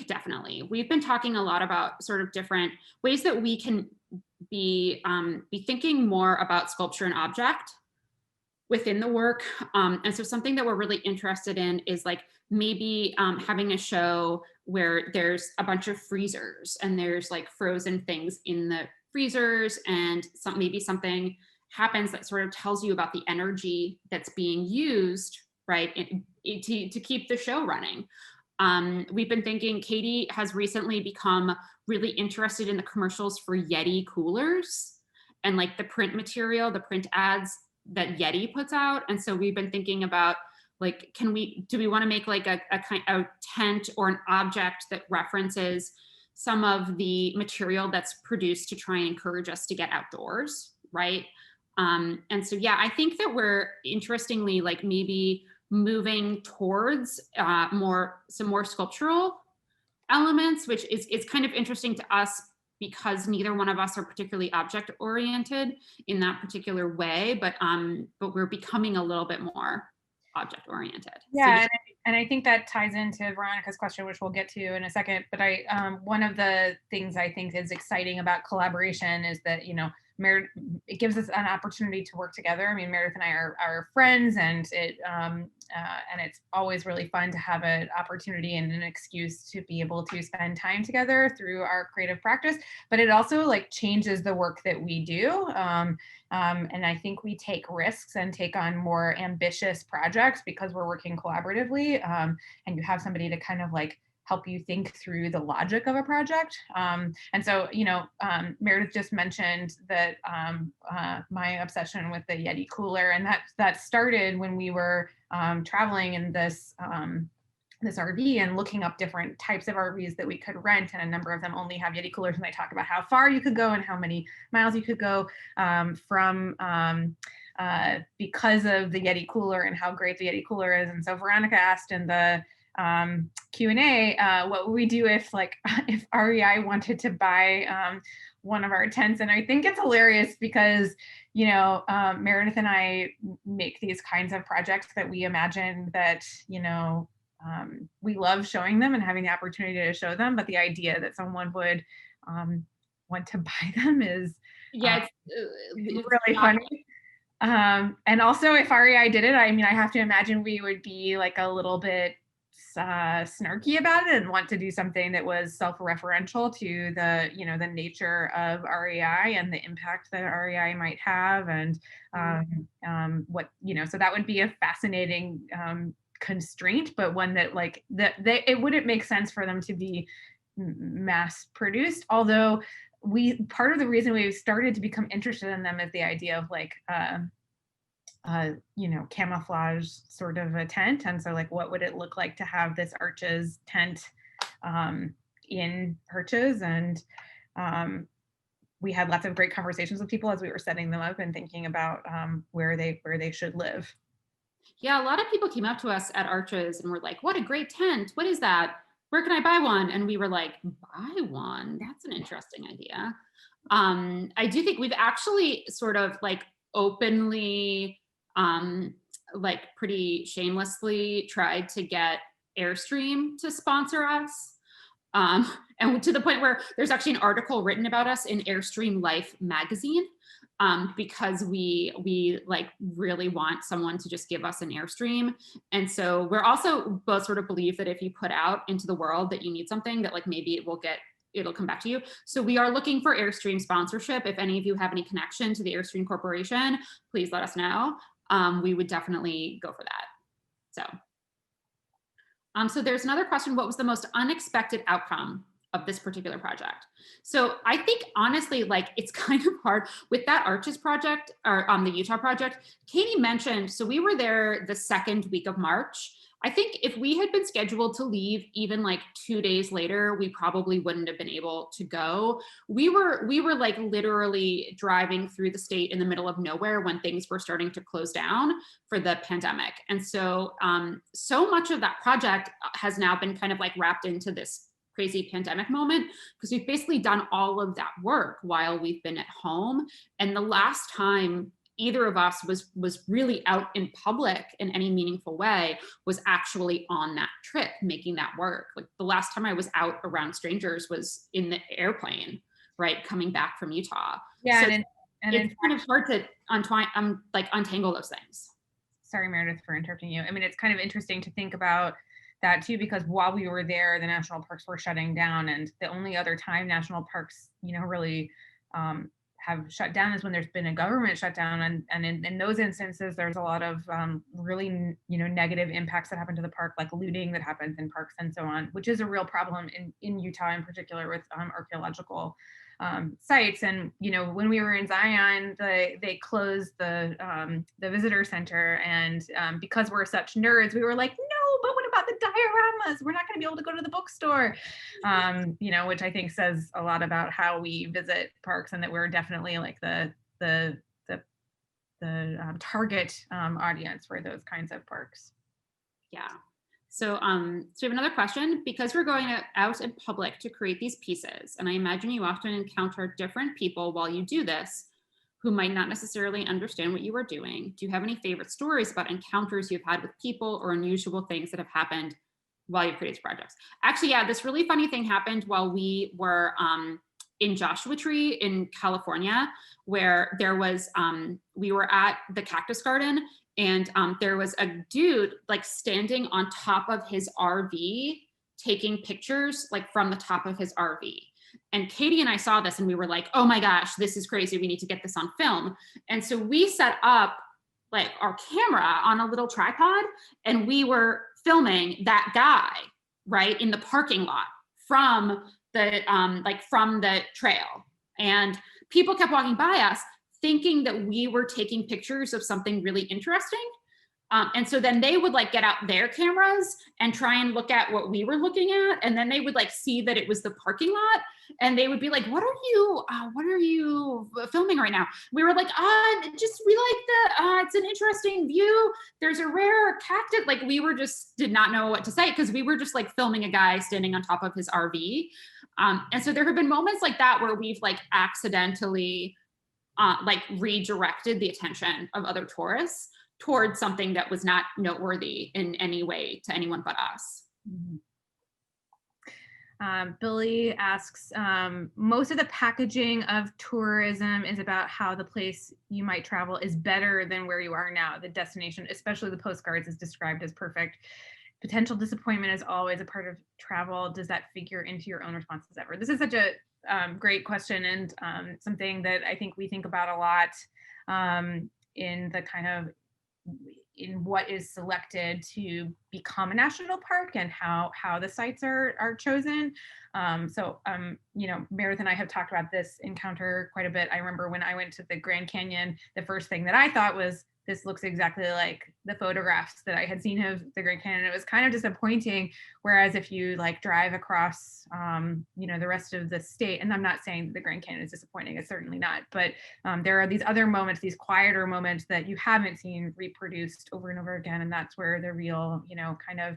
definitely. We've been talking a lot about sort of different ways that we can be thinking more about sculpture and object within the work. And so something that we're really interested in is like maybe having a show where there's a bunch of freezers and there's like frozen things in the freezers, and maybe something happens that sort of tells you about the energy that's being used, right, to keep the show running. We've been thinking, Katie has recently become really interested in the commercials for Yeti coolers and like the print material, the print ads that Yeti puts out. And so we've been thinking about like, do we want to make like a tent or an object that references some of the material that's produced to try and encourage us to get outdoors, right? And so, yeah, I think that we're interestingly like maybe moving towards some more sculptural elements, which is kind of interesting to us because neither one of us are particularly object oriented in that particular way, but we're becoming a little bit more object oriented. Yeah, So, and I think that ties into Veronica's question, which we'll get to in a second. But one of the things I think is exciting about collaboration is that, you know, it gives us an opportunity to work together. I mean, Meredith and I are friends, and it's always really fun to have an opportunity and an excuse to be able to spend time together through our creative practice. But it also like changes the work that we do. And I think we take risks and take on more ambitious projects because we're working collaboratively, and you have somebody to kind of like help you think through the logic of a project. And so, you know, Meredith just mentioned that my obsession with the Yeti cooler, and that started when we were traveling in this RV and looking up different types of RVs that we could rent, and a number of them only have Yeti coolers, and they talk about how far you could go and how many miles you could go because of the Yeti cooler and how great the Yeti cooler is. And so Veronica asked in the Q&A, what would we do if REI wanted to buy one of our tents? And I think it's hilarious because, you know, Meredith and I make these kinds of projects that we imagine that, you know, we love showing them and having the opportunity to show them, but the idea that someone would want to buy them is it's really funny. And also if REI did it, I mean, I have to imagine we would be like a little bit snarky about it and want to do something that was self-referential to the, you know, the nature of REI and the impact that REI might have, and what, you know, so that would be a fascinating constraint, but one that like it wouldn't make sense for them to be mass produced. Although part of the reason we started to become interested in them is the idea of like you know, camouflage sort of a tent. And so like, what would it look like to have this Arches tent in Arches? And we had lots of great conversations with people as we were setting them up and thinking about where they should live. Yeah, a lot of people came up to us at Arches and were like, what a great tent. What is that? Where can I buy one? And we were like, buy one? That's an interesting idea. I do think we've actually sort of like openly, like pretty shamelessly tried to get Airstream to sponsor us. And to the point where there's actually an article written about us in Airstream Life magazine, because we like really want someone to just give us an Airstream. And so we're also both sort of believe that if you put out into the world that you need something, that like maybe it'll come back to you. So we are looking for Airstream sponsorship. If any of you have any connection to the Airstream Corporation, please let us know. We would definitely go for that. So there's another question. What was the most unexpected outcome of this particular project. So I think honestly, like it's kind of hard with that Arches project or the Utah project. Katie mentioned, so we were there the second week of March. I think if we had been scheduled to leave even like 2 days later, we probably wouldn't have been able to go. We were like literally driving through the state in the middle of nowhere when things were starting to close down for the pandemic. And so, so much of that project has now been kind of like wrapped into this crazy pandemic moment because we've basically done all of that work while we've been at home. And the last time either of us was really out in public in any meaningful way was actually on that trip making that work. Like the last time I was out around strangers was in the airplane, right, coming back from Utah. Yeah, so and it's kind of hard to untangle those things. Sorry, Meredith, for interrupting you. I mean, it's kind of interesting to think about that too, because while we were there, the national parks were shutting down, and the only other time national parks, really have shut down is when there's been a government shutdown, and in those instances, there's a lot of really negative impacts that happen to the park, like looting that happens in parks and so on, which is a real problem in Utah in particular with archaeological sites. And when we were in Zion, they closed the visitor center, and because we're such nerds, we were like, no, but what about the dioramas? We're not going to be able to go to the bookstore, which I think says a lot about how we visit parks, and that we're definitely like the target audience for those kinds of parks. Yeah. So, so we have another question. Because we're going out in public to create these pieces, and I imagine you often encounter different people while you do this who might not necessarily understand what you are doing. Do you have any favorite stories about encounters you've had with people or unusual things that have happened while you've created projects? Actually, yeah, this really funny thing happened while we were in Joshua Tree in California, where there was, we were at the cactus garden, and there was a dude like standing on top of his RV, taking pictures like from the top of his RV. And Katie and I saw this and we were like, oh my gosh, this is crazy. We need to get this on film. And so we set up like our camera on a little tripod, and we were filming that guy, right, in the parking lot from the from the trail. And people kept walking by us thinking that we were taking pictures of something really interesting. And so then they would like get out their cameras and try and look at what we were looking at. And then they would like see that it was the parking lot, and they would be like, what are you filming right now? We were like, we like it's an interesting view. There's a rare cactus. Like we were just did not know what to say, because we were just like filming a guy standing on top of his RV. And so there have been moments like that where we've like accidentally like redirected the attention of other tourists towards something that was not noteworthy in any way to anyone but us. Billy asks, most of the packaging of tourism is about how the place you might travel is better than where you are now. The destination, especially the postcards, is described as perfect. Potential disappointment is always a part of travel. Does that figure into your own responses ever? This is such a great question, and something that I think we think about a lot in the kind of in what is selected to become a national park and how the sites are chosen. Meredith and I have talked about this encounter quite a bit. I remember when I went to the Grand Canyon, the first thing that I thought was, this looks exactly like the photographs that I had seen of the Grand Canyon. It was kind of disappointing. Whereas if you like drive across, the rest of the state, and I'm not saying the Grand Canyon is disappointing, it's certainly not, but there are these other moments, these quieter moments that you haven't seen reproduced over and over again. And that's where the real, kind of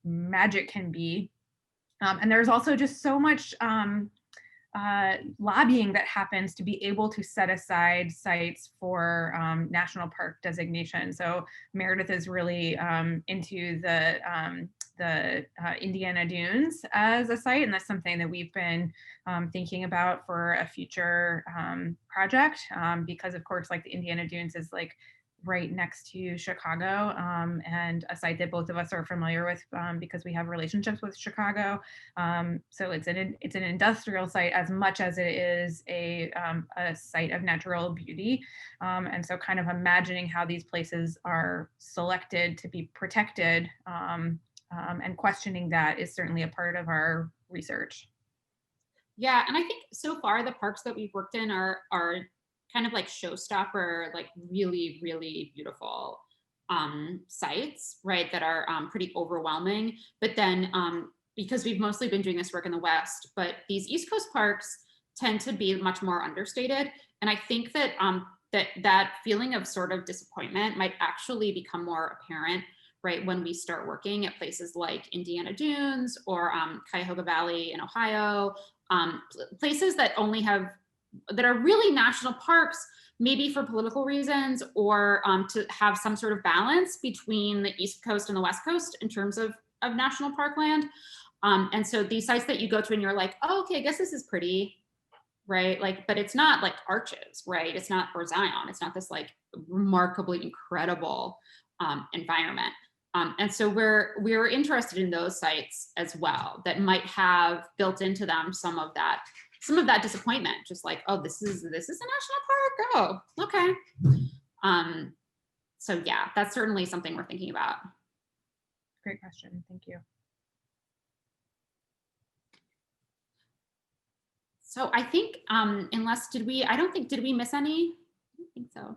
magic can be. And there's also just so much lobbying that happens to be able to set aside sites for national park designation. So Meredith is really into the Indiana Dunes as a site, and that's something that we've been thinking about for a future project, because of course, like the Indiana Dunes is like right next to Chicago, and a site that both of us are familiar with because we have relationships with Chicago. So it's an industrial site as much as it is a site of natural beauty. And so kind of imagining how these places are selected to be protected and questioning that is certainly a part of our research. Yeah, and I think so far the parks that we've worked in are kind of like showstopper, like really, really beautiful sites, right? That are pretty overwhelming. But then because we've mostly been doing this work in the West, but these East Coast parks tend to be much more understated. And I think that that feeling of sort of disappointment might actually become more apparent, right, when we start working at places like Indiana Dunes or Cuyahoga Valley in Ohio, places that are really national parks, maybe for political reasons or to have some sort of balance between the East Coast and the West Coast in terms of national park land. And so these sites that you go to and you're like, oh, okay, I guess this is pretty, right? Like, but it's not like Arches, right? It's not, or Zion. It's not this like remarkably incredible environment. And so we're interested in those sites as well that might have built into them some of that disappointment, just like, oh, this is a national park. Oh, okay. So yeah, that's certainly something we're thinking about. Great question. Thank you. So I think did we miss any? I don't think so.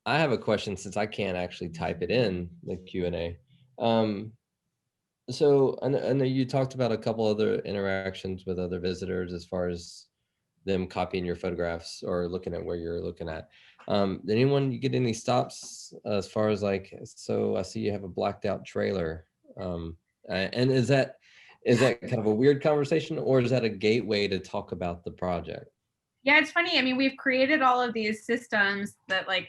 I have a question since I can't actually type it in the Q&A. So I know you talked about a couple other interactions with other visitors as far as them copying your photographs or looking at where you're looking at. Did anyone get any stops as far as like, so I see you have a blacked out trailer. And is that kind of a weird conversation, or is that a gateway to talk about the project? Yeah, it's funny. I mean, we've created all of these systems that like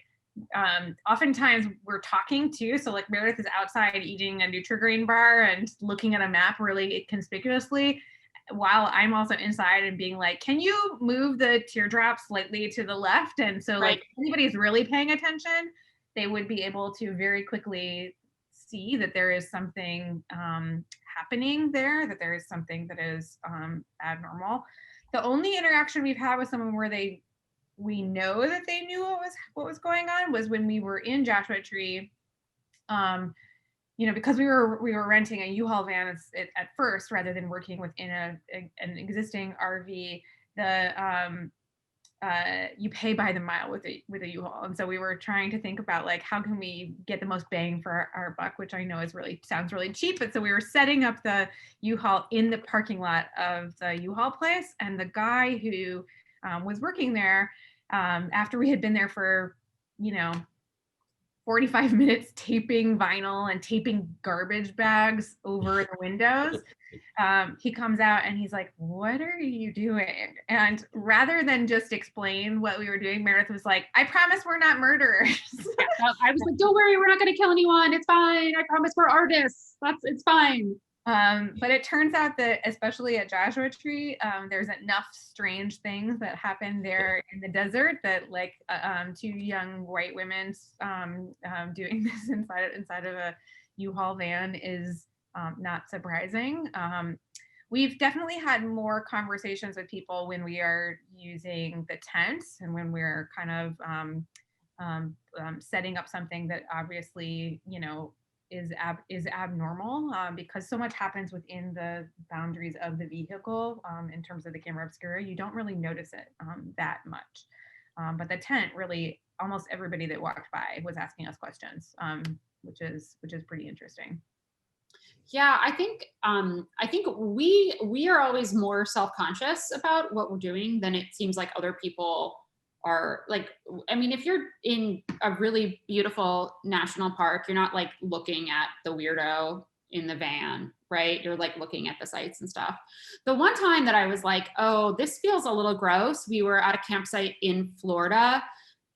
oftentimes we're talking to. So like Meredith is outside eating a Nutri-Grain bar and looking at a map really conspicuously, while I'm also inside and being like, can you move the teardrop slightly to the left? And so like if anybody's really paying attention, they would be able to very quickly see that there is something happening there, that there is something that is abnormal. The only interaction we've had with someone where we know that they knew what was going on was when we were in Joshua Tree. Because we were renting a U-Haul van at first rather than working within an existing RV. You pay by the mile with a U-Haul, and so we were trying to think about like how can we get the most bang for our buck, which I know sounds really cheap, but so we were setting up the U-Haul in the parking lot of the U-Haul place, and the guy who was working there, after we had been there for 45 minutes taping vinyl and taping garbage bags over the windows, he comes out and he's like, what are you doing? And rather than just explain what we were doing, Meredith was like, I promise we're not murderers. I was like, don't worry, we're not going to kill anyone. It's fine. I promise we're artists. It's fine. But it turns out that especially at Joshua Tree, there's enough strange things that happen there in the desert that like two young white women doing this inside of a U-Haul van is not surprising. We've definitely had more conversations with people when we are using the tents and when we're kind of setting up something that obviously is abnormal, because so much happens within the boundaries of the vehicle in terms of the camera obscura. You don't really notice it that much. But the tent, really, almost everybody that walked by was asking us questions, which is pretty interesting. Yeah, I think we are always more self-conscious about what we're doing than it seems like other people are. Like, I mean, if you're in a really beautiful national park, you're not like looking at the weirdo in the van, right? You're like looking at the sites and stuff. The one time that I was like, oh, this feels a little gross, we were at a campsite in Florida,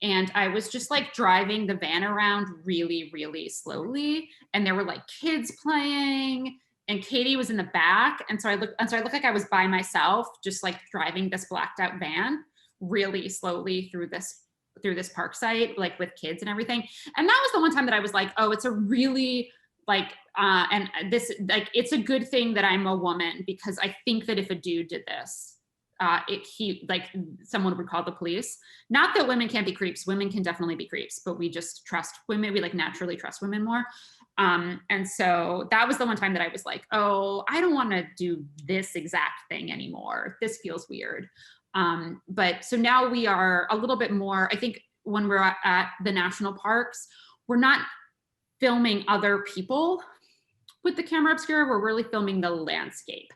and I was just like driving the van around really, really slowly, and there were like kids playing, and Katie was in the back, and so I looked like I was by myself, just like driving this blacked out van really slowly through this park site, like with kids and everything. And that was the one time that I was like, oh, it's a really like and this, like, it's a good thing that I'm a woman, because I think that if a dude did this, someone would call the police. Not that women can't be creeps. Women can definitely be creeps, but we just trust women. We like naturally trust women more. And so that was the one time that I was like, oh, I don't want to do this exact thing anymore. This feels weird. But so now we are a little bit more, I think when we're at the national parks, we're not filming other people with the camera obscura, we're really filming the landscape.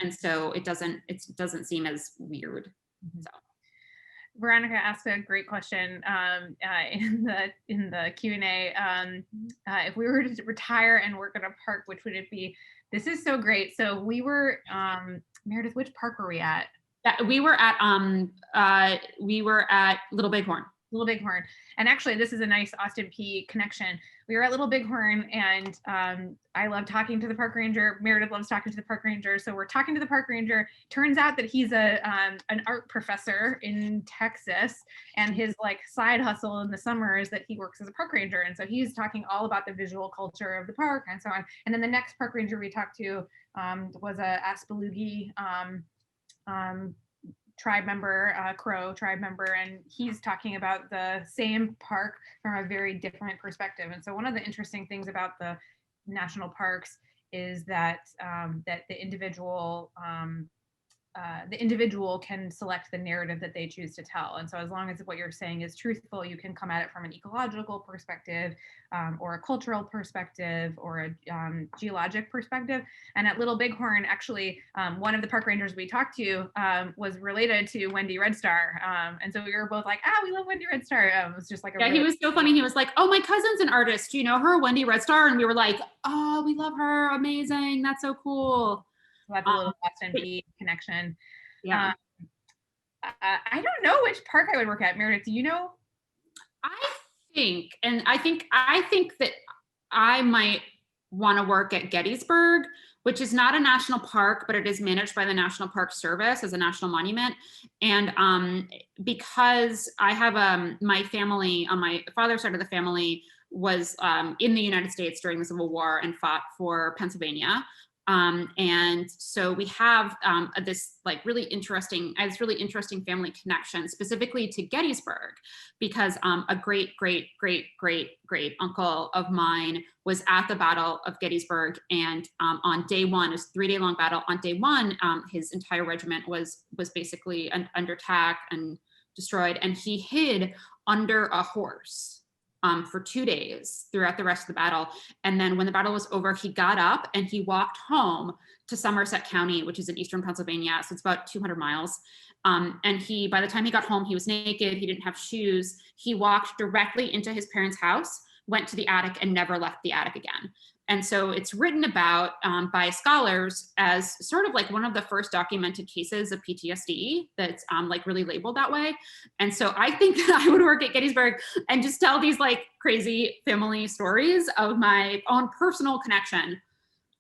And so it doesn't seem as weird. So. Veronica asked a great question in the Q&A. If we were to retire and work in a park, which would it be? This is so great. So we were, Meredith, which park were we at? We were at Little Bighorn. Little Bighorn. And actually, this is a nice Austin P connection. We were at Little Bighorn, and I love talking to the park ranger. Meredith loves talking to the park ranger. So we're talking to the park ranger. Turns out that he's an art professor in Texas, and his like side hustle in the summer is that he works as a park ranger. And so he's talking all about the visual culture of the park and so on. And then the next park ranger we talked to was a Aspelugi tribe member, Crow tribe member, and he's talking about the same park from a very different perspective. And so one of the interesting things about the national parks is that that the individual can select the narrative that they choose to tell. And so as long as what you're saying is truthful, you can come at it from an ecological perspective or a cultural perspective or a geologic perspective. And at Little Bighorn, actually, one of the park rangers we talked to was related to Wendy Red Star. And so we were both like, we love Wendy Red Star. It was just like he was so funny. He was like, oh, my cousin's an artist. Do you know her, Wendy Red Star? And we were like, oh, we love her. Amazing. That's so cool. That's a little Austin B connection. Yeah. I don't know which park I would work at. Meredith, do you know? I think that I might want to work at Gettysburg, which is not a national park, but it is managed by the National Park Service as a national monument. And because I have my family on my father's side of the family was in the United States during the Civil War and fought for Pennsylvania. And so we have this really interesting family connection specifically to Gettysburg, because a great uncle of mine was at the Battle of Gettysburg, and on day one, it was a 3-day long battle. On day one, his entire regiment was basically under attack and destroyed, and he hid under a horse for 2 days throughout the rest of the battle. And then when the battle was over, he got up and he walked home to Somerset County, which is in eastern Pennsylvania. So it's about 200 miles. And by the time he got home, he was naked. He didn't have shoes. He walked directly into his parents' house, went to the attic, and never left the attic again. And so it's written about by scholars as sort of like one of the first documented cases of PTSD that's really labeled that way. And so I think that I would work at Gettysburg and just tell these crazy family stories of my own personal connection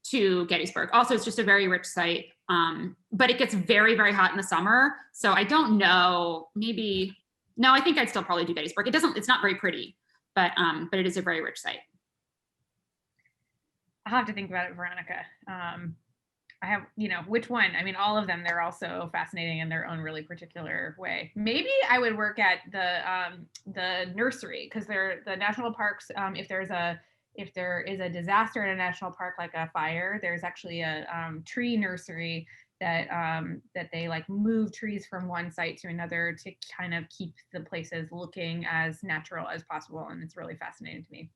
to Gettysburg. Also, it's just a very rich site, but it gets very, very hot in the summer. So I don't know, no, I think I'd still probably do Gettysburg. It's not very pretty, but it is a very rich site. I'll have to think about it, Veronica. I have, which one? I mean, all of them, they're also fascinating in their own really particular way. Maybe I would work at the nursery, because the national parks, if there is a disaster in a national park, like a fire, there's actually a tree nursery that they move trees from one site to another to kind of keep the places looking as natural as possible. And it's really fascinating to me.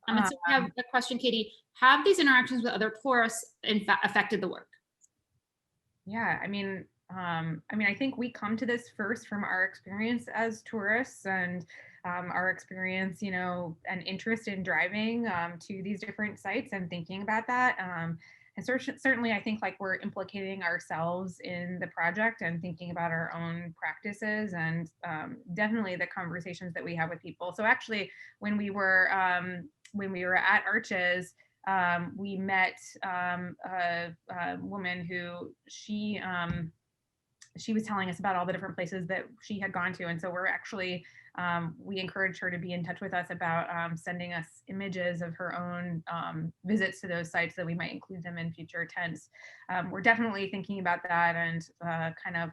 So we have a question, Katie. Have these interactions with other tourists in fact affected the work? Yeah, I mean, I think we come to this first from our experience as tourists and our experience, and interest in driving to these different sites and thinking about that. And certainly, I think we're implicating ourselves in the project and thinking about our own practices, and definitely the conversations that we have with people. So actually, when we were at Arches, we met a woman who she was telling us about all the different places that she had gone to. And so we're actually we encouraged her to be in touch with us about sending us images of her own visits to those sites so that we might include them in future attempts. We're definitely thinking about that, and kind of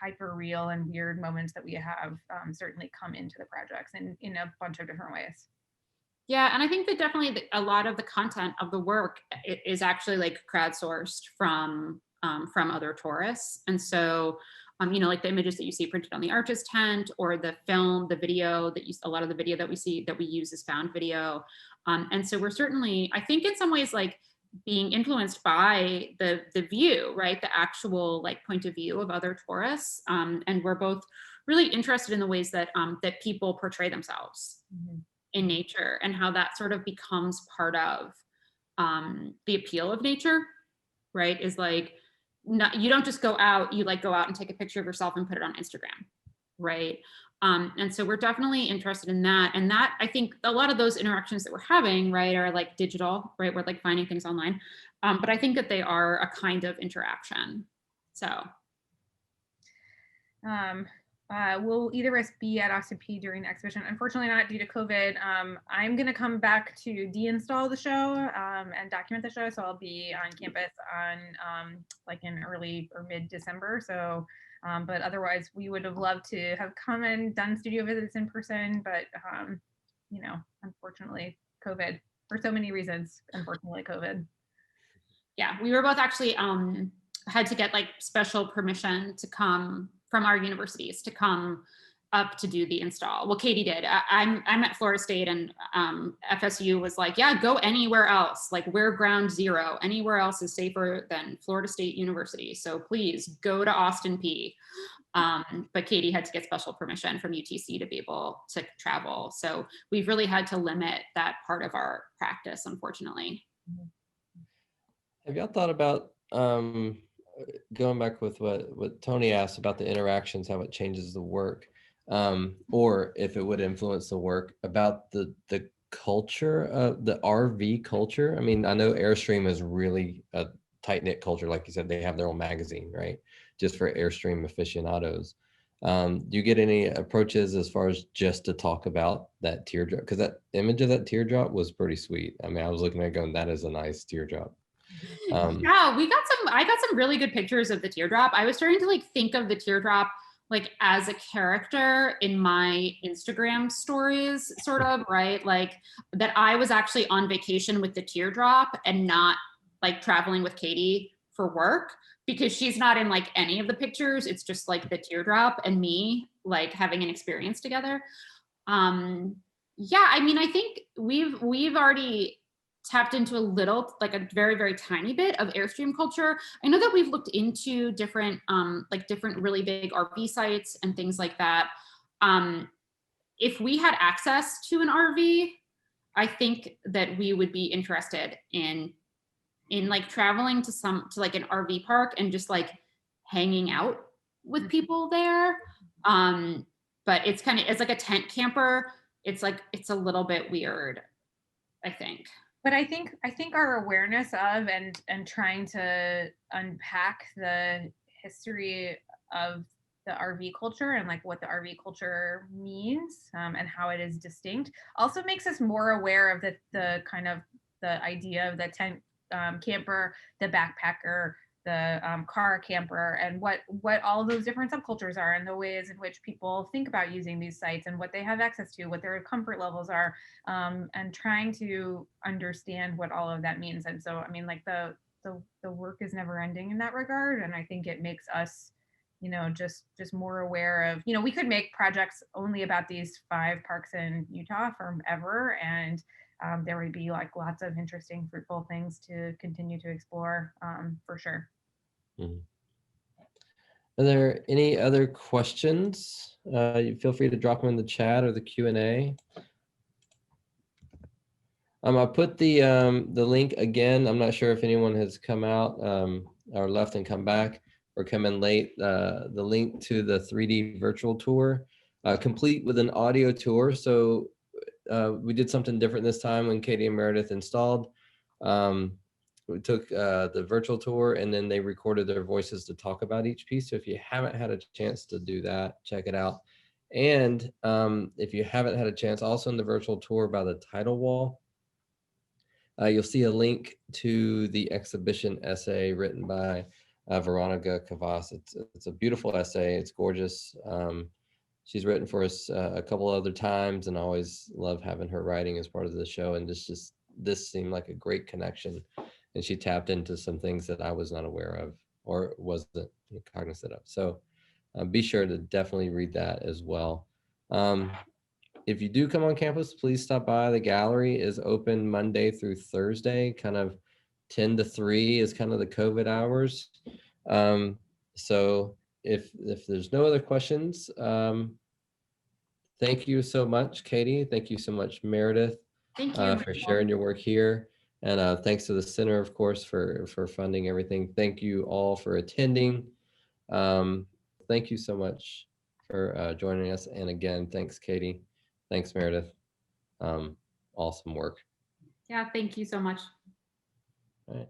hyper real and weird moments that we have certainly come into the projects in a bunch of different ways. Yeah, and I think that definitely a lot of the content of the work is actually like crowdsourced from other tourists, and so you know, like the images that you see printed on the artist tent, or the film, the video that a lot of the video that we see that we use is found video, and so we're certainly, I think, in some ways like being influenced by the view, right, the actual like point of view of other tourists, and we're both really interested in the ways that that people portray themselves. Mm-hmm. In nature, and how that sort of becomes part of the appeal of nature, right? Is like, you don't just go out, you like go out and take a picture of yourself and put it on Instagram, right? And so we're definitely interested in that. And that, I think a lot of those interactions that we're having, right, are like digital, right? We're like finding things online. But I think that they are a kind of interaction. So. Will either of us be at Austin P during the exhibition? Unfortunately not, due to COVID. I'm gonna come back to de-install the show and document the show. So I'll be on campus on like in early or mid-December. So, but otherwise we would have loved to have come and done studio visits in person, but you know, unfortunately COVID, for so many reasons, unfortunately COVID. Yeah, we were both actually had to get like special permission to come from our universities to come up to do the install. Well, Katie did. I'm at Florida State, and FSU was like, yeah, go anywhere else. Like, we're ground zero. Anywhere else is safer than Florida State University. So please go to Austin P. But Katie had to get special permission from UTC to be able to travel. So we've really had to limit that part of our practice, unfortunately. Have y'all thought about going back with what Tony asked about the interactions, how it changes the work, or if it would influence the work, about the culture of the RV culture? I mean, I know Airstream is really a tight-knit culture. Like you said, they have their own magazine, right? Just for Airstream aficionados. Do you get any approaches as far as just to talk about that teardrop? Because that image of that teardrop was pretty sweet. I mean, I was looking at it going, that is a nice teardrop. Yeah, I got some really good pictures of the teardrop. I was starting to like think of the teardrop like as a character in my Instagram stories, sort of, right? Like that I was actually on vacation with the teardrop and not like traveling with Katie for work, because she's not in like any of the pictures. It's just like the teardrop and me like having an experience together. Yeah, I mean, I think we've already tapped into a little, like a very, very tiny bit of Airstream culture. I know that we've looked into different, like different really big RV sites and things like that. If we had access to an RV, I think that we would be interested in like traveling to like an RV park and just like hanging out with people there. But it's like a tent camper. It's like, it's a little bit weird, I think. But I think our awareness of and trying to unpack the history of the RV culture and like what the RV culture means and how it is distinct also makes us more aware of the kind of the idea of the tent camper, the backpacker, the car camper, and what all those different subcultures are, and the ways in which people think about using these sites and what they have access to, what their comfort levels are, and trying to understand what all of that means. And so, I mean, like the work is never ending in that regard, and I think it makes us, you know, just more aware of, you know, we could make projects only about these 5 parks in Utah forever, and there would be like lots of interesting, fruitful things to continue to explore, for sure. Mm-hmm. Are there any other questions? You feel free to drop them in the chat or the Q&A. I put the link again. I'm not sure if anyone has come out or left and come back or come in late. The link to the 3D virtual tour, complete with an audio tour. So we did something different this time when Katie and Meredith installed. We took the virtual tour and then they recorded their voices to talk about each piece. So if you haven't had a chance to do that, check it out. And if you haven't had a chance, also in the virtual tour by the title wall, you'll see a link to the exhibition essay written by Veronica Kavas. It's a beautiful essay. It's gorgeous. She's written for us a couple other times, and I always love having her writing as part of the show. And this seemed like a great connection, and she tapped into some things that I was not aware of or wasn't cognizant of. So be sure to definitely read that as well. If you do come on campus, please stop by. The gallery is open Monday through Thursday, kind of 10 to 3 is kind of the COVID hours. So if there's no other questions, thank you so much, Katie. Thank you so much, Meredith, Thank you. for sharing your work here. And thanks to the center, of course, for funding everything. Thank you all for attending. Thank you so much for joining us. And again, thanks, Katie. Thanks, Meredith. Awesome work. Yeah, thank you so much. All right.